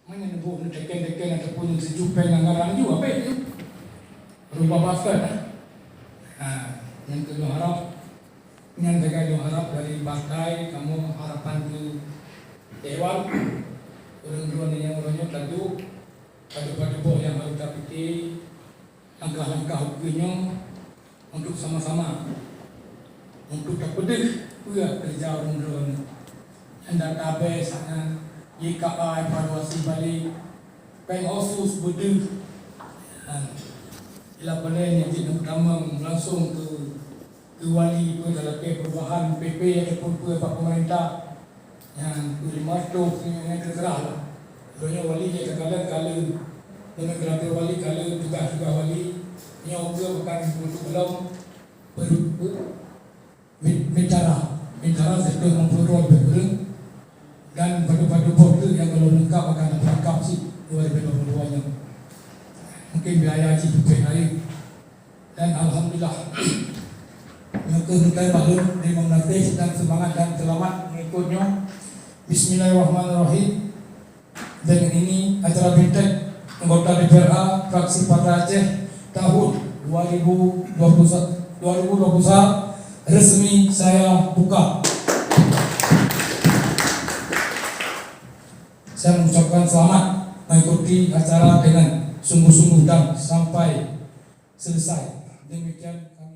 Mana nebuh teken-teken ataupun sejupen anggaran juga apa itu? Rumah basket. Yang kedua harap dari partai kamu harapan ke Dewan orang-orang yang orangnya tentu pada yang harus dapati langkah-langkah hukumnya untuk sama-sama untuk terpedih kerja orang-orang yang database sana YKA evaluasi balik pengosus bedih ila panen yang tidak utama langsung ke wali ke dalam perubahan PP ataupun ke Pak Pemerintah yang kelima tu yang terserah lah. Soalnya wali dia kala dengan kerana wali kala juga wali yang bukan untuk belum bicara sektor memperoleh berkurang dan pada border yang kalau lengkap akan terangkap sih 2022 nya mungkin biaya haji lain dan alhamdulillah yang kemudian balun Imam Natif dan semangat dan selamat mengikutnya. Bismillahirrahmanirrahim. Dengan ini acara Bintek anggota DPRA fraksi Partai Aceh tahun 2021 resmi saya buka. Saya mengucapkan selamat mengikuti acara dengan sungguh-sungguh dan sampai selesai. Demikian kami